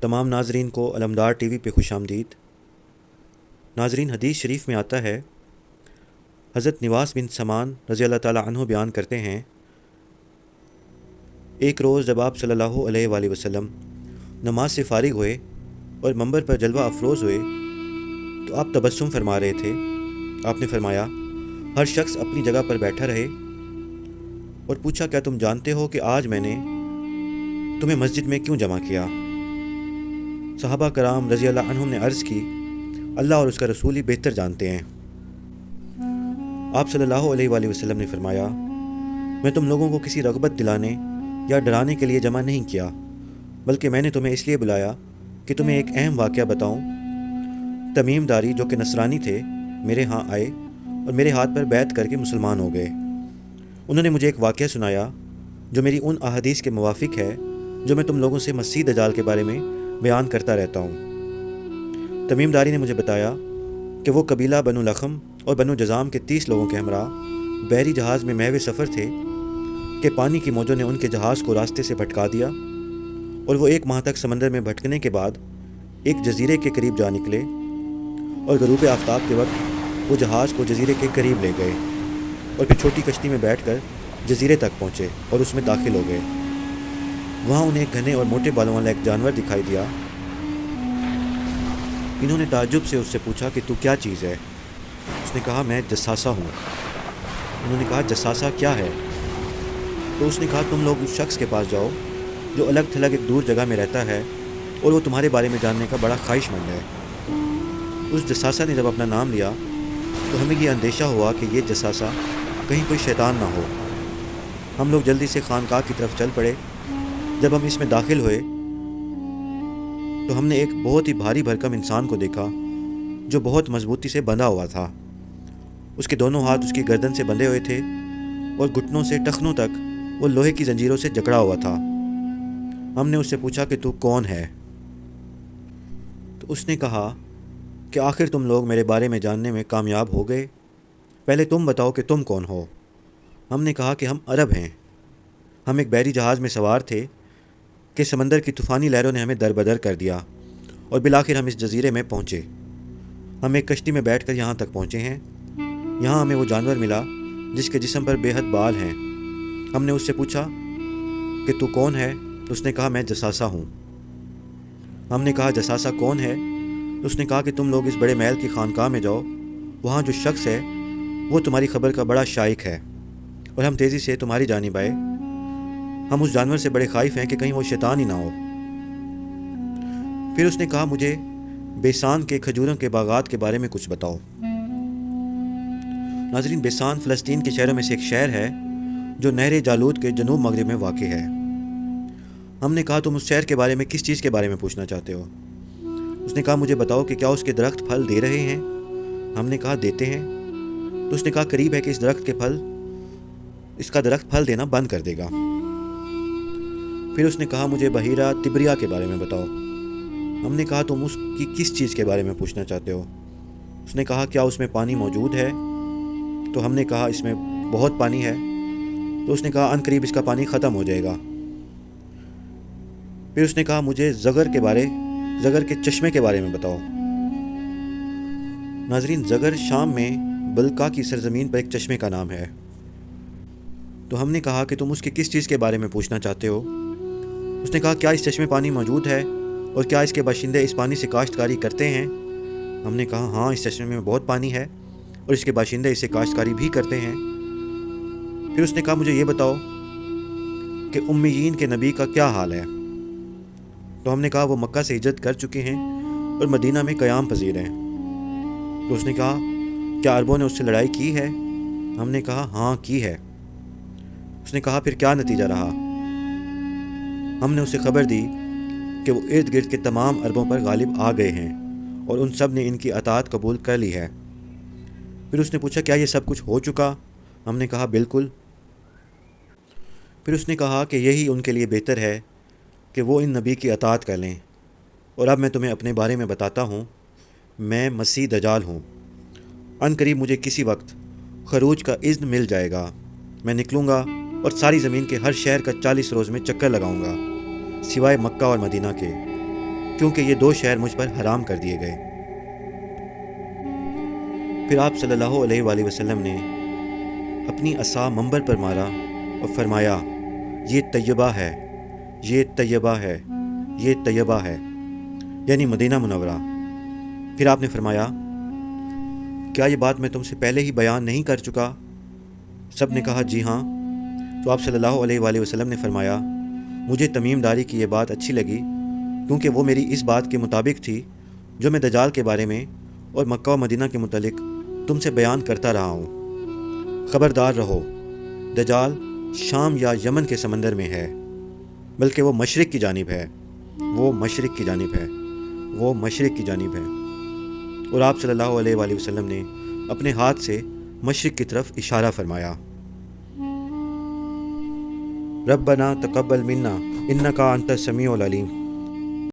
تمام ناظرین کو علمدار ٹی وی پہ خوش آمدید۔ ناظرین، حدیث شریف میں آتا ہے، حضرت نواس بن سمان رضی اللہ تعالیٰ عنہ بیان کرتے ہیں، ایک روز جب آپ صلی اللہ علیہ وآلہ وسلم نماز سے فارغ ہوئے اور منبر پر جلوہ افروز ہوئے تو آپ تبسم فرما رہے تھے۔ آپ نے فرمایا، ہر شخص اپنی جگہ پر بیٹھا رہے، اور پوچھا، کیا تم جانتے ہو کہ آج میں نے تمہیں مسجد میں کیوں جمع کیا؟ صحابہ کرام رضی اللہ عنہم نے عرض کی، اللہ اور اس کا رسول ہی بہتر جانتے ہیں۔ آپ صلی اللہ علیہ وآلہ وسلم نے فرمایا، میں تم لوگوں کو کسی رغبت دلانے یا ڈرانے کے لیے جمع نہیں کیا، بلکہ میں نے تمہیں اس لیے بلایا کہ تمہیں ایک اہم واقعہ بتاؤں۔ تمیم داری جو کہ نصرانی تھے میرے ہاں آئے اور میرے ہاتھ پر بیعت کر کے مسلمان ہو گئے۔ انہوں نے مجھے ایک واقعہ سنایا جو میری ان احادیث کے موافق ہے جو میں تم لوگوں سے مسیح دجال کے بارے میں بیان کرتا رہتا ہوں۔ تمیم داری نے مجھے بتایا کہ وہ قبیلہ بنو لخم اور بنو جزام کے 30 لوگوں کے ہمراہ بحری جہاز میں محو سفر تھے کہ پانی کی موجوں نے ان کے جہاز کو راستے سے بھٹکا دیا، اور وہ 1 ماہ تک سمندر میں بھٹکنے کے بعد ایک جزیرے کے قریب جا نکلے، اور غروب آفتاب کے وقت وہ جہاز کو جزیرے کے قریب لے گئے، اور پھر چھوٹی کشتی میں بیٹھ کر جزیرے تک پہنچے اور اس میں داخل ہو گئے۔ وہاں انہیں ایک گھنے اور موٹے بالوں والا ایک جانور دکھائی دیا۔ انہوں نے تعجب سے اس سے پوچھا کہ تو کیا چیز ہے؟ اس نے کہا، میں جساسہ ہوں۔ انہوں نے کہا، جساسہ کیا ہے؟ تو اس نے کہا، تم لوگ اس شخص کے پاس جاؤ جو الگ تھلگ ایک دور جگہ میں رہتا ہے اور وہ تمہارے بارے میں جاننے کا بڑا خواہش مند ہے۔ اس جساسہ نے جب اپنا نام لیا تو ہمیں یہ اندیشہ ہوا کہ یہ جساسہ کہیں کوئی شیطان نہ ہو۔ ہم لوگ جلدی سے خانقاہ کی طرف چل پڑے۔ جب ہم اس میں داخل ہوئے تو ہم نے ایک بہت ہی بھاری بھرکم انسان کو دیکھا جو بہت مضبوطی سے بندھا ہوا تھا۔ اس کے دونوں ہاتھ اس کی گردن سے بندھے ہوئے تھے اور گھٹنوں سے ٹخنوں تک وہ لوہے کی زنجیروں سے جکڑا ہوا تھا۔ ہم نے اس سے پوچھا کہ تو کون ہے؟ تو اس نے کہا کہ آخر تم لوگ میرے بارے میں جاننے میں کامیاب ہو گئے، پہلے تم بتاؤ کہ تم کون ہو۔ ہم نے کہا کہ ہم عرب ہیں، ہم ایک بحری جہاز میں سوار تھے کہ سمندر کی طوفانی لہروں نے ہمیں دربدر کر دیا، اور بالآخر ہم اس جزیرے میں پہنچے۔ ہم ایک کشتی میں بیٹھ کر یہاں تک پہنچے ہیں۔ یہاں ہمیں وہ جانور ملا جس کے جسم پر بے حد بال ہیں۔ ہم نے اس سے پوچھا کہ تو کون ہے؟ تو اس نے کہا، میں جساسہ ہوں۔ ہم نے کہا، جساسہ کون ہے؟ تو اس نے کہا کہ تم لوگ اس بڑے محل کی خانقاہ میں جاؤ، وہاں جو شخص ہے وہ تمہاری خبر کا بڑا شائق ہے، اور ہم تیزی سے تمہاری جانب آئے۔ ہم اس جانور سے بڑے خائف ہیں کہ کہیں وہ شیطان ہی نہ ہو۔ پھر اس نے کہا، مجھے بیسان کے کھجوروں کے باغات کے بارے میں کچھ بتاؤ۔ ناظرین، بیسان فلسطین کے شہروں میں سے ایک شہر ہے جو نہر جالوت کے جنوب مغرب میں واقع ہے۔ ہم نے کہا، تم اس شہر کے بارے میں کس چیز کے بارے میں پوچھنا چاہتے ہو؟ اس نے کہا، مجھے بتاؤ کہ کیا اس کے درخت پھل دے رہے ہیں؟ ہم نے کہا، دیتے ہیں۔ تو اس نے کہا، قریب ہے کہ اس کا درخت پھل دینا بند کر دے گا۔ پھر اس نے کہا، مجھے بحیرہ تبریا کے بارے میں بتاؤ۔ ہم نے کہا، تم اس کی کس چیز کے بارے میں پوچھنا چاہتے ہو؟ اس نے کہا، کیا اس میں پانی موجود ہے؟ تو ہم نے کہا، اس میں بہت پانی ہے۔ تو اس نے کہا، ان قریب اس کا پانی ختم ہو جائے گا۔ پھر اس نے کہا، مجھے زغر کے چشمے کے بارے میں بتاؤ۔ ناظرین، زغر شام میں بلقا کی سرزمین پر ایک چشمے کا نام ہے۔ تو ہم نے کہا کہ تم اس کی کس چیز کے بارے میں پوچھنا چاہتے ہو؟ اس نے کہا، کیا اس چشمے پانی موجود ہے اور کیا اس کے باشندے اس پانی سے کاشتکاری کرتے ہیں؟ ہم نے کہا، ہاں، اس چشمے میں بہت پانی ہے اور اس کے باشندے اس سے کاشتکاری بھی کرتے ہیں۔ پھر اس نے کہا، مجھے یہ بتاؤ کہ امیین کے نبی کا کیا حال ہے؟ تو ہم نے کہا، وہ مکہ سے ہجرت کر چکے ہیں اور مدینہ میں قیام پذیر ہیں۔ تو اس نے کہا، کیا عربوں نے اس سے لڑائی کی ہے؟ ہم نے کہا، ہاں، کی ہے۔ اس نے کہا، پھر کیا نتیجہ رہا؟ ہم نے اسے خبر دی کہ وہ ارد گرد کے تمام عربوں پر غالب آ گئے ہیں اور ان سب نے ان کی اطاعت قبول کر لی ہے۔ پھر اس نے پوچھا، کیا یہ سب کچھ ہو چکا؟ ہم نے کہا، بالکل۔ پھر اس نے کہا کہ یہی ان کے لیے بہتر ہے کہ وہ ان نبی کی اطاعت کر لیں، اور اب میں تمہیں اپنے بارے میں بتاتا ہوں۔ میں مسیح دجال ہوں۔ ان قریب مجھے کسی وقت خروج کا اذن مل جائے گا۔ میں نکلوں گا اور ساری زمین کے ہر شہر کا 40 روز میں چکر لگاؤں گا، سوائے مکہ اور مدینہ کے۔ کیونکہ یہ 2 شہر مجھ پر حرام کر دیے گئے۔ پھر آپ صلی اللہ علیہ وآلہ وسلم نے اپنی عصا منبر پر مارا اور فرمایا، یہ طیبہ ہے، یہ طیبہ ہے، یہ طیبہ ہے، یعنی مدینہ منورہ۔ پھر آپ نے فرمایا، کیا یہ بات میں تم سے پہلے ہی بیان نہیں کر چکا؟ سب نے کہا جی ہاں۔ تو آپ صلی اللہ علیہ وآلہ وسلم نے فرمایا، مجھے تمیم داری کی یہ بات اچھی لگی، کیونکہ وہ میری اس بات کے مطابق تھی جو میں دجال کے بارے میں اور مکہ و مدینہ کے متعلق تم سے بیان کرتا رہا ہوں۔ خبردار رہو، دجال شام یا یمن کے سمندر میں ہے، بلکہ وہ مشرق کی جانب ہے، وہ مشرق کی جانب ہے، وہ مشرق کی جانب ہے۔ اور آپ صلی اللہ علیہ وآلہ وسلم نے اپنے ہاتھ سے مشرق کی طرف اشارہ فرمایا۔ ربنا تقبل منا انکا انت السمیع العلیم۔